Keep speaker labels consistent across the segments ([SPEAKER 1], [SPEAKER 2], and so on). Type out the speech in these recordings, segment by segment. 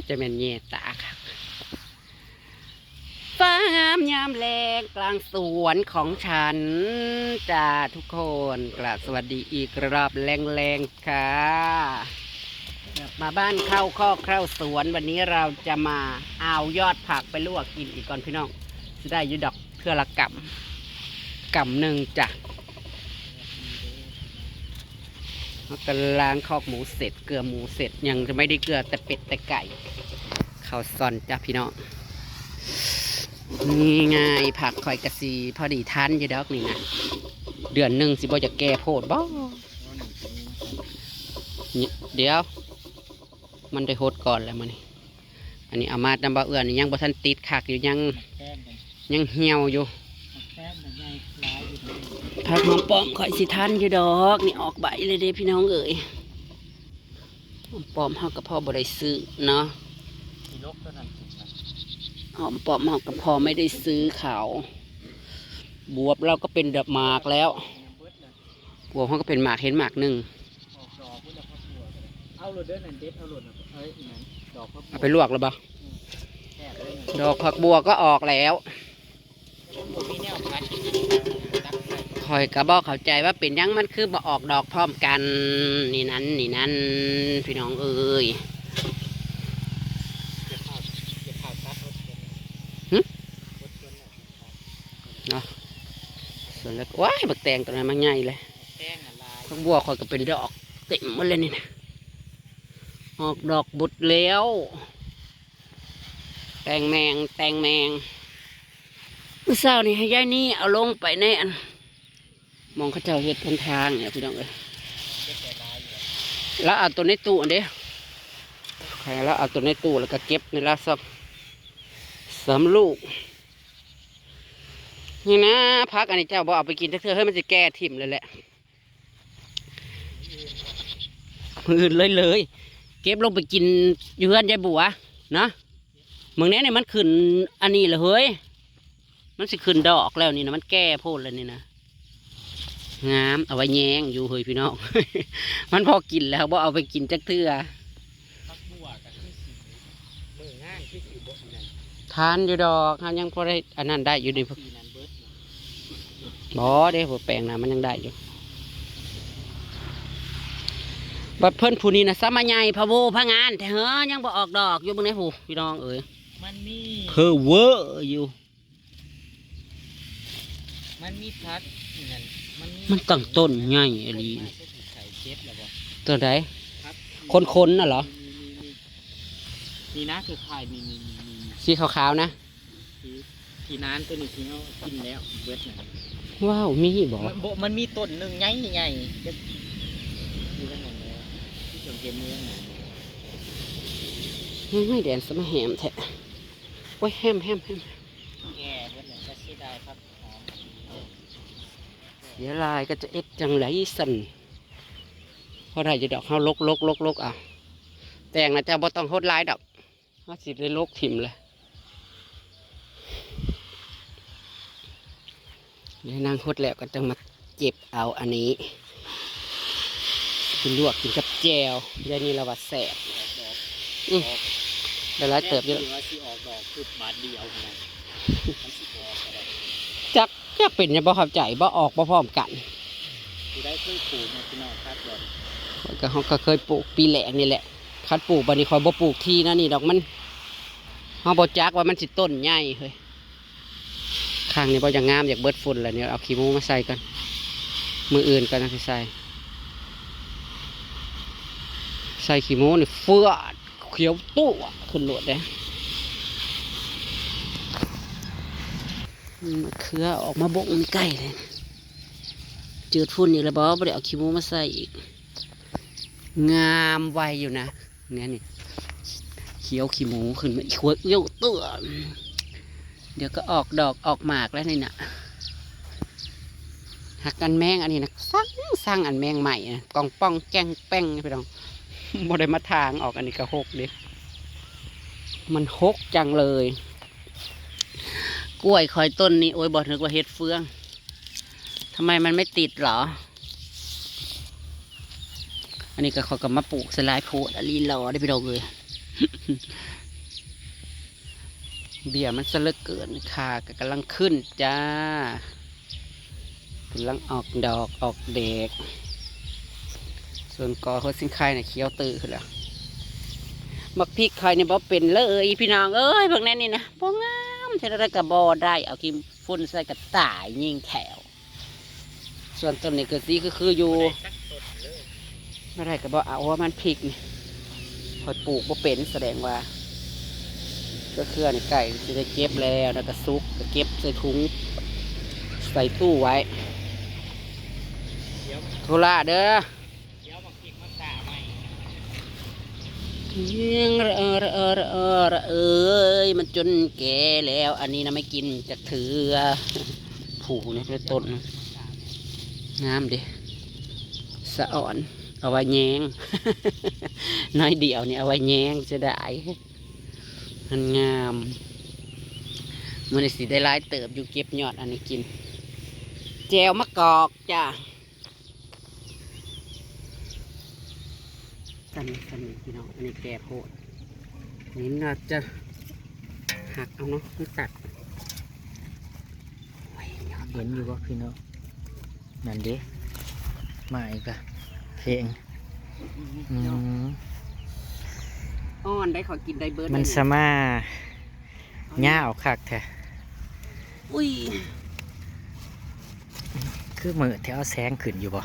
[SPEAKER 1] จะเป็นเย่ตาค่ะฟ้างามยามแลงกลางสวนของฉันจ้าทุกคนกราบสวัสดีอีกรอบแรงๆค่ะมาบ้านเข้าคอกเข้าสวนวันนี้เราจะมาเอายอดผักไปลวกกินอีกก่อนพี่น้องจะได้ยุดอกเพื่อละกำหนึ่งจ้ะแล้วก็ล้างคอกหมูเสร็จเกลือหมูเสร็จยังจะไม่ได้เกลือแต่เป็ดแต่ไก่ข้าวซอนจ้ะพี่น้องนี่ไงผักคอยกระซีพอดีทันอยู่ดอกนี่นะเดือนหนึ่งสิบ่จะแก่โพดบ่เดี๋ยวมันได้โหดก่อนแล้วมันนี่อันนี้เอามาดำบะเอื่อนยังบ่ทันติดขักอยู่ยังเหี่ยวอยู่ผักหอมป้อมคอยสิทันอยู่ดอกนี่ออกใบเลยเด้พี่น้องเอ๋ยหอมป้อมเฮากับพ่อบ่ได้ซื้อเนาะหอมป้อมเฮากับพ่อไม่ได้ซื้อเขาบวบเราก็เป็นดอกหมากแล้วบวบเขาก็เป็นหมากเห็นหมากหนึ่งเอาหลุดเด้อนั่นเด็ดเอาหลุดเอ้ยนั่นดอกผักบัวไปลวกแล้วบ่ดอกผักบัวก็ออกแล้วคอยกระบอกเข้าใจว่าเป็นยังมันคือบ่ออกดอกพร้อมกันนี่นั้นพี่น้องเอ้ยเนาะส่วนแล้วว้ายบักแตงตัวนั้นมันใหญ่เลยผักบัวคอยก็เป็นดอกเต็มหมดเลยนี่นะออกดอกบุดแล้วแตงแมงเมื่อเช้านี่ให้ยายนี่เอาลงไปในอันมองเขาเจ้าเห็ดพันทางเนี่ยพี่น้องเอ้ยแล้วเอาตัวในตู้อันเด้ใครแล้วเอาตัวในตู้แล้วก็เก็บในละสัก3 ลูกนี่นะพักอันนี้เจ้าบอกเอาไปกินเถอะให้มันจะแก่ถิ่มเลยแหละอื่นเลยเก็บลงไปกินอยู่เฮือนยายบัวนะเมืองนี้เนี่ยมันขึ้นอันนี้เลยเฮ้ยมันสิขึ้นดอกแล้วนี่นะมันแก่โพดแล้วนี่นะงามเอาไว้แยงอยู่เฮ้ยพี่น้อง มันพอกินแล้วบ่เอาไปกินจักเทื่อทานอยู่ดอกทานยังพอได้อันนั้นได้อยู่ดีบ่ได้หัวแปลงนะมันยังได้อยู่บัดเพิ่นผู้นี้นะสมัยใหญ่พะโวพะงานแต่เฮ้ยยังบ่ออกดอกอยู่บนนี้หูพี่น้องเอ๋ย
[SPEAKER 2] มันมี
[SPEAKER 1] เพอเวอร์อยู่
[SPEAKER 2] มันมีพักนั่น
[SPEAKER 1] มันตั้งต้นใหญ่อะไรตัวไหนคนน่ะเหรอ
[SPEAKER 2] นี่นะคือไข่มี
[SPEAKER 1] สีขาวๆนะ
[SPEAKER 2] ที่น้ำตัวนี้ที่เขากินแล้วเบิดนะ
[SPEAKER 1] ว้าวมีบ่
[SPEAKER 2] มันมีต้นหนึ่งใหญ่จะอยู่ด้านไหนแล้วที่จงเกมเมือง
[SPEAKER 1] ไม่แดนสมแหมแท้โอ้ยแฮม
[SPEAKER 2] แก่เบิดเลยจะเสียดายครับ
[SPEAKER 1] เสียลายก็จะเอ็ดจังไรสั่นเพราะไรจะดอกเขาลกอ่ะแต่งนะจะบ่ต้องโหดลายดอกเขาสิได้ลกถิ่มเลยเดี๋ยวนางโหดแล้วก็จะมาเจ็บเอาอันนี้กินลวกกินกับแจวยายนี่เราว่าแสบได้หลายเติบอยู่จักเป็นยังบ่เข้าใจบ่ออกบ่พร้อมกัน
[SPEAKER 2] ได้เคยปลูกนะพี่น้องครับ
[SPEAKER 1] เขาก็เคยปลูกปีแหลกนี่แหละคัดปลูกบัดนี้คอยบ่ปลูกทีนะนี่ดอกมันเขาบ่จักว่ามันสิต้นใหญ่เฮ้ยข้างนี้บ่อย่างงามอยากเบิดฝุ่นแล้วเนี่ยเอาขี้มูมาใส่กันมืออื่นกันนะพี่ใส่ขี้มูนี่เฟื่อเขียวตู้ขึ้นหลวดเลยมะเขือออกมาบกมันใกล้เลยจืดฝุ่นอีกแล้วบ่ได้เอาขี้มูมาใส่อีกงามไวอยู่นะเนี่ยนี่เขียวขี้หมูขึ้นมาอีกขวดเลี้ยวตัวเดี๋ยวก็ออกดอกออกหมากแล้วนี่น่ะหักอันแมงอันนี้นะสร้างอันแมงใหม่กองป้องแจ้งแป้งไปลองโมได้มาทางออกอันนี้ก็หกดิมันหกจังเลยกล้วยคอยต้นนี้โอ้ยบอกนึกว่าเห็ดเฟืองทำไมมันไม่ติดหรออันนี้ก็เขาก็มาปลูกสลายโพดอลีรอได้ไปดอกเลย เบี้ยมันสะเลือเกินค่ะก็กำลังขึ้นจ้า กำลังออกดอกออกเด็ก ส่วนกอเขาสิงไข่เนี่ยเขียวตื้อขึ้นแล้วมักพริกไข่เนี่ยบ่เป็นเลยพี่น้องเอ้ยพวกนั้นนี่นะบ่งามเท่าไรกับบอได้เอากิมฝุ่นใส่กระต่ายยิงแถวส่วนต้นนี้ก็สีคืออยู่ไม่ได้กับบอเอาว่ามันพริกนี่พอปลูกบ่เป็นแสดงว่าก็เคลื่อนไก่จะได้เก็บแล้วแล้วก็ซุกก็เก็บใส่ถุงใส่ตู้ไว้โทรละเด้อยังเอยมันจนแก่แล้ว อันนี้นะไม่กินจากเถือผูกนี่เป็นต้นงามดิสะอ่อนเอาไว้แยง น้อยเดียวนี่เอาไว้แยงจะได้มันงามมันสิได้หลายเติบอยู่เก็บยอดอันนี้กินแจวมะกอกจ้าสันพี่น้องอันนี้แก่โพดนี่เราจะหักเอาเนาะไม่ตัด
[SPEAKER 2] เห็นอยู่ว่าพี่น้องนั่นเด้มาอีกอะเพลง
[SPEAKER 1] อ้อนได้ขอกินได้เบิร์ด
[SPEAKER 2] มันสมาหญ้าเอาคักแท้
[SPEAKER 1] อุ้ย
[SPEAKER 2] คือมือแถวแสงขึ้นอยู่บ่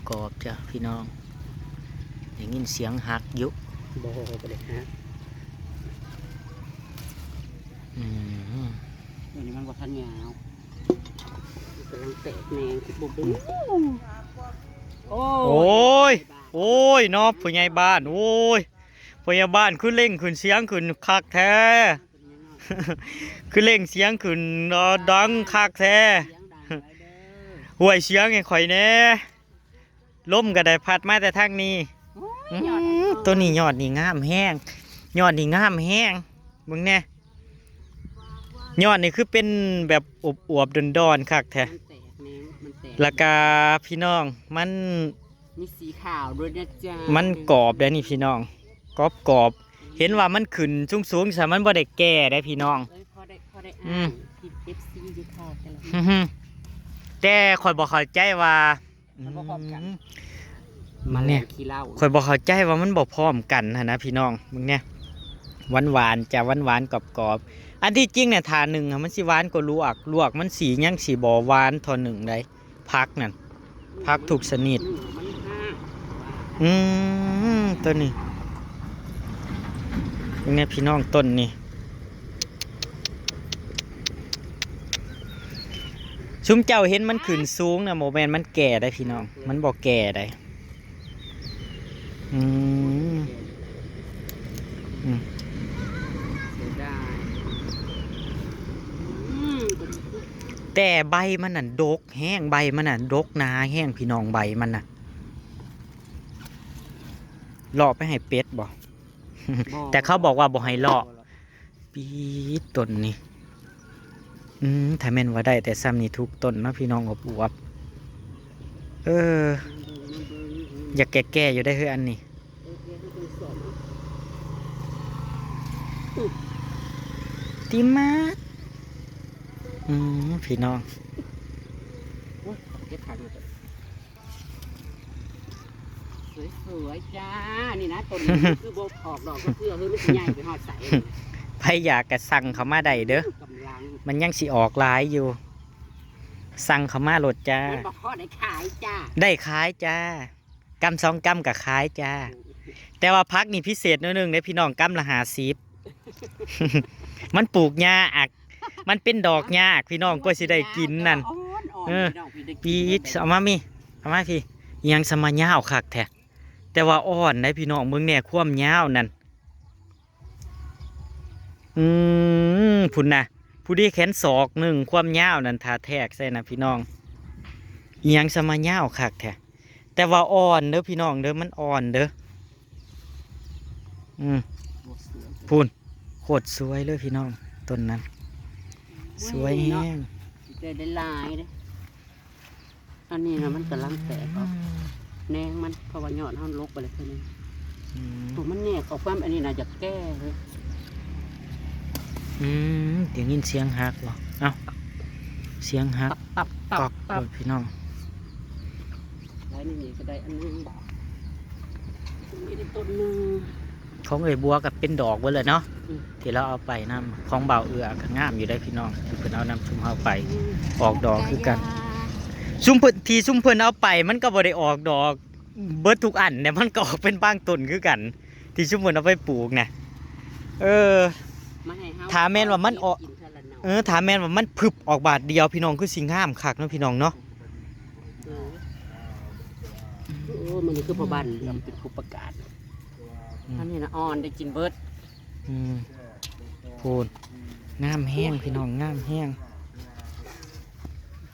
[SPEAKER 2] กรอบจ้ะพี่น้องได้ยินเสียงหักยุบ
[SPEAKER 1] โบไปเลยฮะอันนี้มันบ่ทันยาวกำลังแตกแนงคิดบุบ
[SPEAKER 2] โอ้ยนอบผู้ใหญ่บ้านโอ้ยผู้ใหญ่บ้านขึ้นเล่งขึ้นเสียงขึ้นคักแท้ขึ้นเล่งเสียงขึ้นดังคักแท้ห่วยเสียงไอ้ข่อยแน่ล้มก็ได้พัดมาแต่ทางนี้ตัวนี้ยอดนี่งามแห้งยอดนี่งามแห้งมึงแน่ยอดนี่คือเป็นแบบอวบๆดอนๆคักแท้แล้วก็พี่น้องมัน
[SPEAKER 1] มีสีขาวด้วยนะจ๊ะ
[SPEAKER 2] มันกรอบได้นี่พี่น้องกรอบเห็นว่ามันขึ้นสูงๆแต่มันบ่ได้แก่ได้พี่น้อง
[SPEAKER 1] พอได้ผิด FC อยู่ค่ะ
[SPEAKER 2] แต่ข่อยบ่เข้าใจว่ามันเนี่ยข่อยบ่เข้าใจว่ามันบ่พร้อมกันนะพี่น้องมึงเนี่ยหวานจะหวานกรอบอันที่จริงเนี่ยทาหนึ่งมันสิหวานกว่าลวกมันสียังสีบ่หวานทอหนึ่งได้พักนั่นพักถูกสนิทต้นนี้เนี่ยพี่น้องต้นนี่ชุมเจ้าเห็นมันขึ้นสูงนะโมเมนต์มันแก่ได้พี่น้องมันบอกแก่ได้แต่ใบมันน่ะดกแห้งใบมันน่ะดกนาแห้งพี่น้องใบมันน่ะเลาะไปให้เป็ดบ่ แต่เขาบอกว่าบ่ให้เลาะปีต้นนี่ถ้าแม่นว่าได้แต่ซ้ำนี่ทุกต้นนะพี่น้องอบอวบอยากแก่ๆอยู่ได้เฮ้ยอันนี้ติมาพี่น้อง
[SPEAKER 1] สวยจ้านี่นะต้นนี้คือโบออกดอกก็คือเฮ้ยมันใหญ่ไปหอดใส
[SPEAKER 2] ไผอยากกระสั่งเขามาได้เด้อมันยังสิออกลายอยู่สั่งเขามาโหลดจ้า
[SPEAKER 1] ได้ขายจ้า
[SPEAKER 2] ได้ขายจ้ากำ2 กำกับขายจ้าแต่ว่าพักนี่พิเศษนิดนึงเด้พี่น้องกำละ50 มันปลูกหญ้าอักมันเป็นดอกหญ้าพี่น้องก็สิได้กินนั่นปีเอามาพี่ยังสมาหญ้าเอาคักแท้แต่ว่าอ่อนได้พี่น้องเมืองเนี่ยคว่ำหญ้านั่นพุ่นนะผู้ดีแขนศอกหนึ่งความยาวนั่นทาแทกใส่นะพี่น้องยังสมาหญ้าคักแท้แต่ว่าอ่อนเด้อพี่น้องเด้อมันอ่อนเด้อพุ่นโคตรสวยเลยพี่น้องต้นนั้นสวยแห้ง
[SPEAKER 1] ได้ลายเลย อันนี้นะมันกำลังแตกออกแนงมันเพราะว่ายอดเขาลกไปเลยคือนี่
[SPEAKER 2] อืม
[SPEAKER 1] ถูกมันเนี่ยเขาความอันนี้นะจะแก้เลย
[SPEAKER 2] เดี๋ยวยินเสียงหักบ่เอ้าเสียงหัก
[SPEAKER 1] ตับ
[SPEAKER 2] กอกโดยพี่น้อง
[SPEAKER 1] ได้นี่ก็ได้อันนึงนี่ได้ต้นนึง
[SPEAKER 2] ของเอ้ยบัวกับเป็นดอกเบิดเลยเนาะ
[SPEAKER 1] อืม
[SPEAKER 2] ที่เราเอาไปนํของเบาเอือก็งามอยู่ได้พี่น้องที่เพิ่นเอานำชุมเฮาไป ออกดอกคือกัน ซุ่มเพิ่นที่ซุ่มเพิ่นเอาไปมันก็บ่ได้ออกดอกเบิดทุกอันเนี่ยมันก็ออกเป็นบางต้นคือกัน ที่ซุ่มเพิ่นเอาไปปลูกน่ะเออ
[SPEAKER 1] มาให้เฮ
[SPEAKER 2] ถามแม่นว่ามันออก
[SPEAKER 1] กินเท่าละหน่อย
[SPEAKER 2] ถามแม่นว่ามันพึบออกบาทเดียวพี่น้องคือสิงามคักเนาะพี่น้องเนาะ
[SPEAKER 1] มันนี่คือพ่อบ้านเราเป็นผู้ประกาศอันนี้นะอ่อนได้กินเบิร์ด
[SPEAKER 2] อืมพูนงามแห้งพี่น้องงามแห้ง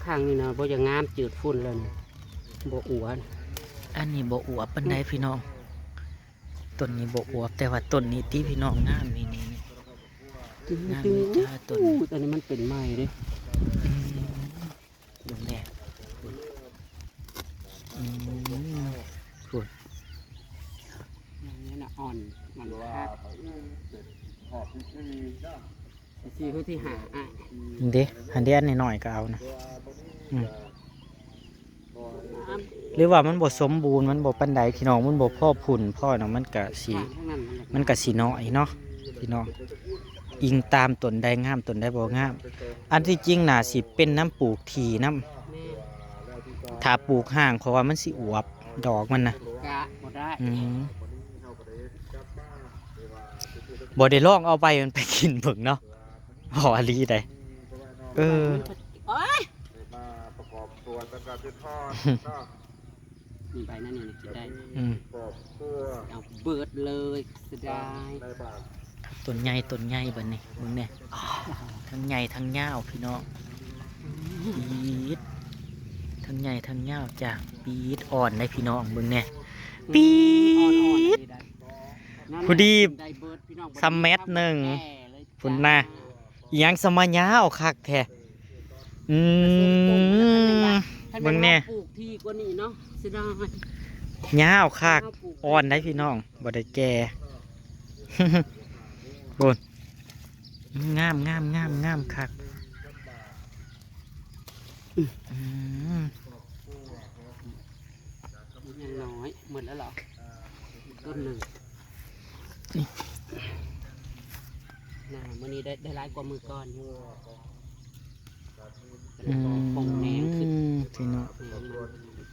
[SPEAKER 1] ข้างนี่นะบ่อย่างงามจืดฝุ่นเลยนี่บ่อ้วน
[SPEAKER 2] อันนี้บ่อวบปานใดพี่น้องต้นนี้บ่อวบแต่ว่าต้นนี้ที่พี่น้องงามนี่ งามเลยจ้าต้น
[SPEAKER 1] ตอนนี้มันเป็นไม้เด้
[SPEAKER 2] ดูแม่พูน
[SPEAKER 1] อย่างนี้นะอ่อนมันครับที่คือที่หาอ่ะ
[SPEAKER 2] เด้อันเดียนหน่อยๆก็เอานะหรือว่ามันบ่สมบูรณ์มันบ่ปานใดพี่น้องมันบ่พ่อพุ่นพ่อเนาะมันก็สิ
[SPEAKER 1] ทั้งนั้น
[SPEAKER 2] มันก็สิน้อยเนาะพี่น้องอิงตามต้นใดงามต้นใดบ่งาม อันที่จริงน่ะสิเป็นน้ำปลูกทีน้ำถ้าปลูกห่างเพราะว่ามันสิอวบดอกมันนะ
[SPEAKER 1] กะบ่ได้
[SPEAKER 2] บ่ได้ลองเอาไปมันไปกินเบิ่งเนาะหอลีได้เออ
[SPEAKER 1] โอ้ยมีใบนั่นนี่กินได้ เอาเบิดเลยเสียดาย
[SPEAKER 2] ต้นใหญ่บัดนี้เบิ่งแน่ทั้งใหญ่ทั้งยาวพี่น้องปี๊ดทั้งใหญ่ทั้งยาวจ้ะปี๊ดอ่อนได้พี่น้องเบิ่งแน่ปี๊ด พอดีซัมเม็ดหนึ่งฝุ่นน่ะ อิหยังสมายาวคักแท้เบิ่งแน่
[SPEAKER 1] ปลูกที่กว่านี้เนาะเสียดาย
[SPEAKER 2] ยาวคักอ่อนได้พี่น้องบ่ได้แก่ โบนงามคัก
[SPEAKER 1] ยังน้อยหมดแล้วเหรอต้นหนึ่งน่ะมื้อนี้ได้หลายกว่ามือก่อนอยู่ปงแหนงขึ้น
[SPEAKER 2] พี่น้อง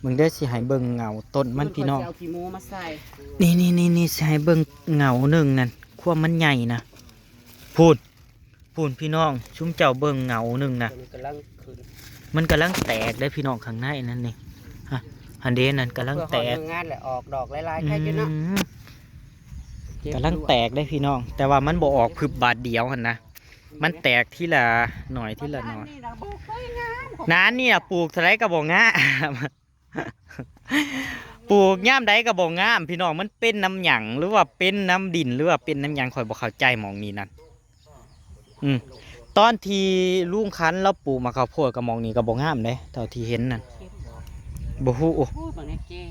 [SPEAKER 2] มึงได้สิให้เบิ่งเงาต้นมันพี่น้อง
[SPEAKER 1] เอาขี้หมูมาใส่
[SPEAKER 2] นี่สิให้เบิ่งเงาหนึ่งนั่นความมันใหญ่นะพูนพี่น้องชุ่มเจ้าเบิ่งเงาหนึ่งนะ
[SPEAKER 1] ตัวนี้กำลังขึ้น
[SPEAKER 2] มันกำลังแตกได้พี่น้องข้างในนั่นนี่ฮะอันเดนั่นกำลัง
[SPEAKER 1] เพื่อ
[SPEAKER 2] แต
[SPEAKER 1] หอก งานแหละออกดอกหลายๆแค่เยอะเนาะ
[SPEAKER 2] กำลังแตกได้พี่น้อง แต่ว่ามันบ่ออกพึบบาทเดียวหันนะมันแตกทีละหน่อยทีละหน่อยน้านนี่ปลูกเท่าไรก็บ่งาม ปลูกย่ามใดก็บ่งามพี่น้องมันเป็นน้ำหยังหรือว่าเป็นน้ำดินหรือว่าเป็นน้ำหยังข่อยบ่เข้าใจหมองนี้นั่นตอนที่ลุงคันเราปลูกมะข้าวโพดกับหมองนี้ก็บ่งามเด้เท่าที่เห็นนั่นบ่ฮู้
[SPEAKER 1] โอ้ยบางแก่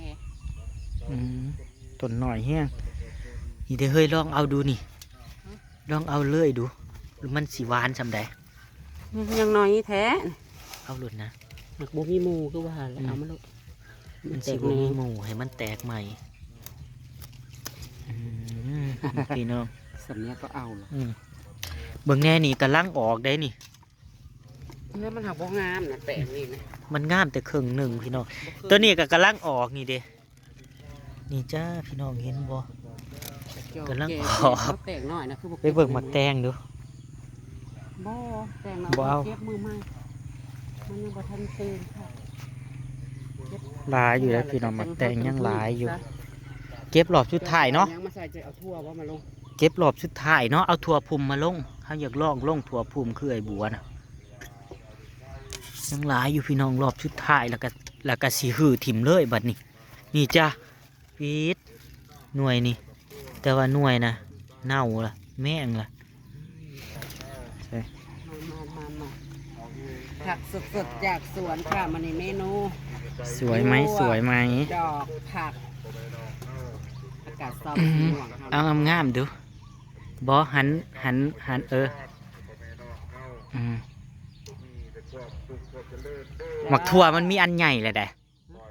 [SPEAKER 2] ต้นหน่อยแห้งนี่เด้อเฮ้ยลองเอาดูนี่ลองเอาเลยดูหรือมันสิหวานซำใด
[SPEAKER 1] ยังน้อยแท้
[SPEAKER 2] เอาหลุดนะ
[SPEAKER 1] หากบ่มีหมูก็ว่าแล้วเอามาลูก
[SPEAKER 2] มันสิบ่มีหมู่ให้มันแตกใหม่พี่น้อง
[SPEAKER 1] สำเนียก็เอาหรอก
[SPEAKER 2] เบิ่งแน่นี่กำลังออกได้นี่
[SPEAKER 1] เนี่ยมันหักบ่งามนะแปลงนี่นะ
[SPEAKER 2] มันงามแต่ครึ่งหนึ่งพี่น้องตัวนี้ก็กำลังออกนี่เด้นี่จ้าพี่น้องเห็นบ่ กำลังออก
[SPEAKER 1] แตงน้อยนะคือ
[SPEAKER 2] ไปเบิ่งหมักแตงดู
[SPEAKER 1] บ่แตงเรา
[SPEAKER 2] บ่เอา
[SPEAKER 1] เก็บมือใหม่มันยังบ่ทันตื่นค่ะ
[SPEAKER 2] หลายอยู่แล้วพี่น้องหมักแตงยังหลายอยู่ เก็บรอบสุดท้ายเนาะ
[SPEAKER 1] ยังมาใส่ใจเอาทั่วว่ามาลง
[SPEAKER 2] เก็บรอบสุดท้ายเนาะเอาถั่วพุ่มมาลงเขาอยากลองถั่วพุ่มคือไอ้บัวนะยังหลายอยู่พี่น้องรอบสุดท้ายแล้วก็สีหือถิ่มเลยบัดนี้นี่จ้าปีดหน่วยนี่แต่ว่าหน่วยนะเน่าละแม่งละใช่
[SPEAKER 1] มา ผักสดๆจากสวนค่ะมาในเมนู
[SPEAKER 2] สวยไหมสวยไหม
[SPEAKER 1] ดอกผักอากาศซอม
[SPEAKER 2] อื
[SPEAKER 1] สี
[SPEAKER 2] ม
[SPEAKER 1] ม่วง
[SPEAKER 2] เอางามๆดูบอหันอืมหมักถั่วมันมีอันใหญ่เลยได้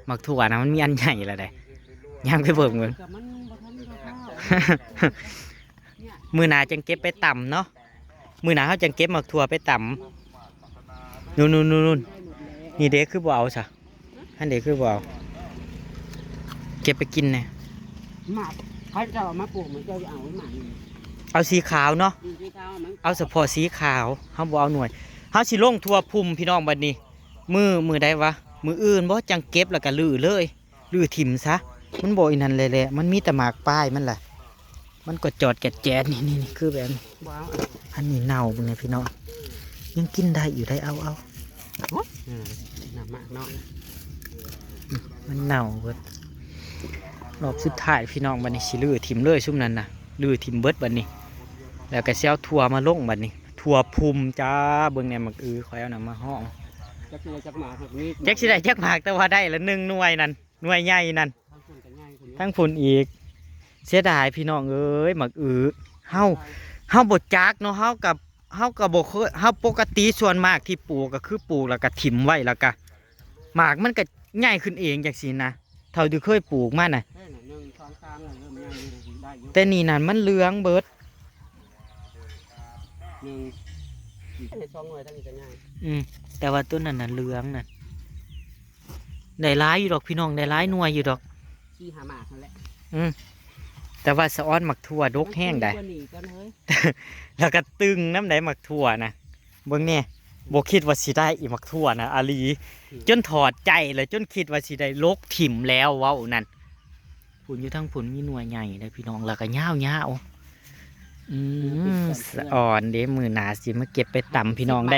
[SPEAKER 2] หมักถั่วนะมันมีอันใหญ่เลยได้ย่างไปเบิ่งมึง
[SPEAKER 1] กับมันบ่ทันได้ข้าว
[SPEAKER 2] มือหนาจังเก็บไปต่ำเนาะมือหนาเขาจังเก็บหมักถั่วไปต่ำนู่น
[SPEAKER 1] ได้หมดแล้ว
[SPEAKER 2] นี่เด็กคือบ่เอาซะอันเด็กคือบ่เอาเก็บไปกินนะ
[SPEAKER 1] หมักเขาจะเอามาปลูกมันจะเอาไว้หมัก
[SPEAKER 2] เอาสีขาวเนาะ
[SPEAKER 1] อยู่ที่เขามัน
[SPEAKER 2] เอาเฉพาะสีขาวเขาบ่เอาหน่วยเขาสิลงทั่วพุ่มพี่น้องบัดนี้มือได้วะมืออื่นบ่จังเก็บแล้วก็ลือเลยลือถิ่มซะมันบ่อีนั่นเลยแหละมันมีแต่หมากป้ายมันแหละมันก็จอดแกะแจดนี่คือแบบนี้
[SPEAKER 1] ว้าว
[SPEAKER 2] อันนี้เน่าเป็นไงพี่น้องยังกินได้อยู่ได้เอา
[SPEAKER 1] หนักมากเนาะ
[SPEAKER 2] มันเน่าเบิดรอบสุดท้ายพี่น้องบัดนี้สิลือถิ่มเลยซุ่มนั้นน่ะลือถิ่มเบิดบัดนี้ แล้วก็สิเอาถั่วมาลงบัดนี้ถั่วพุ่มจ้าเบิ่งแหน่มักคอยเอานำมาห้อง
[SPEAKER 1] จักรเลยจักรหมาแบบนี้
[SPEAKER 2] จักสิได้จักหมากแต่ว่าได้ละ1หน่วยนั่นหน่วยใหญ่นั่น
[SPEAKER 1] ทั้งคนกันง่ายคนนี้
[SPEAKER 2] ทั้งพุ่นอีกเสียดายพี่น้องเอ้ยมักเฮาบ่จักเนาะเฮากับบ่เคยเฮาปกติส่วนมากที่ปลูกก็คือปลูกแล้วก็ถิ่มไว้แล้วก็หมากมันก็ใหญ่ขึ้นเองจังซี่นะเท่าที่เคยปลูกมาน่ะ
[SPEAKER 1] เฮ้ยหนึ่งสองสามเริ่มง่ายได้อยู่
[SPEAKER 2] แต่นี่นั่นมันเหลืองเบิด
[SPEAKER 1] หนึ่งในสองหน่วยทั้งนี้จะง่าย
[SPEAKER 2] แต่ว่าต้นนั้นน่ะเหลืองน่ะได้หลายอยู่ดอกพี่น้องได้หลายหน่วยอยู่ดอก
[SPEAKER 1] ขี้หาหมากนั่นแหละ
[SPEAKER 2] แต่ว่าสะอ้อนหมักถั่วดกแห้งได้
[SPEAKER 1] มันหนีกันเฮ้ย
[SPEAKER 2] แล้วก็ตึงน้ำได้หมักถั่วนะเบิ่งเนี่ยบ่คิดว่าสิได้อีหมักถั่วนะอาลีจนถอดใจเลยจนคิดว่าสิได้ลกถิ่มแล้วเว้านั่นผุนอยู่ทั้งผุนมีหน่วยใหญ่เลยพี่น้องแล้วก็ยาวสะอ่อนเด้มือหนาสิมาเก็บไปตำพี่น้องไ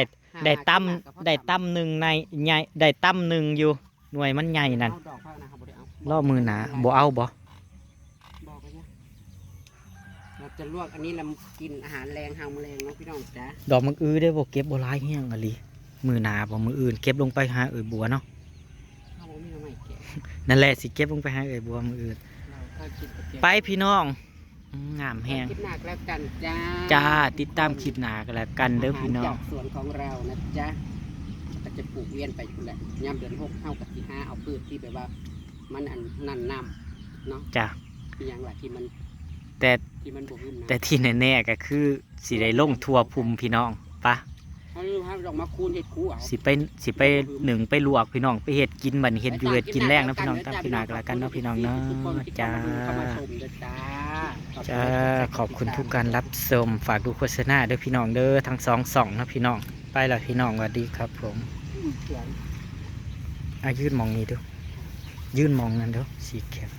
[SPEAKER 2] ด้ตั้มหนึ่งในใหญ่ได้ตั้มหนึ่งอยู่หน่วยมันใหญ่นั่น
[SPEAKER 1] เอาดอกเผานะครับบ่ได้เอา
[SPEAKER 2] ล่อมือหนาบ่เอาบ่
[SPEAKER 1] บอกไปเนี่ยเราจะลวกอันนี้เรากินอาหารแรงหางแมลงเนาะพี่น้องจ้ะ
[SPEAKER 2] ดอกมักได้บ่เก็บบ่หลายแห้งอาลีมือหนาบ่มืออื่นเก็บลงไปหาบัวเนาะ
[SPEAKER 1] เอาบ่มีน้ำใหม่แกะ
[SPEAKER 2] นั่นแหละสิเก็บลงไปหาบัวมืออื่น
[SPEAKER 1] เราถ้าคิดกับแกะ
[SPEAKER 2] ไปพี่น้องงามแห้ง
[SPEAKER 1] คิดหนักแล้วกันจ้า
[SPEAKER 2] จ้าติดตามคลิปหนากันแล้วกันเด้อพี่น้อ
[SPEAKER 1] าง หารจากสวนของเรานะจ๊ะก็จะปลูกเวียนไปอยู่แหละยามเดือน6เท่ากับที่5เอาพืชที่แบบว่ามันอันนั่นน้ำเนาะ
[SPEAKER 2] จ้า
[SPEAKER 1] มีอย่างไรที่มัน
[SPEAKER 2] แต่
[SPEAKER 1] ที่มันบวกขึ้นนะ
[SPEAKER 2] แต่ที่แน่ๆก็คือสิได้ลงทั่วภูมิพี่น้องปะ
[SPEAKER 1] เขาเรียกว่าดอกมะคูนเห็ดคูเอา
[SPEAKER 2] สิไปหนึ่งไปลวกพี่น้องไปเฮ็ดกินบัดนี้เฮ็ดอยู่เฮ็ดกินแรงนะพี่น้องตามพี่นากันแล้วกันเนาะพี่น้องเนาะจ้า
[SPEAKER 1] เข้ามาชมเด้อจ้า
[SPEAKER 2] จ้าขอบคุณทุกการรับชมฝากดูโฆษณาเด้อพี่น้องเด้อทั้งสองนะพี่น้องไปแล้วพี่น้องสวัสดีครับผมยื่นมองนี้ดูยื่นมองนั้นเด้อสีเขียว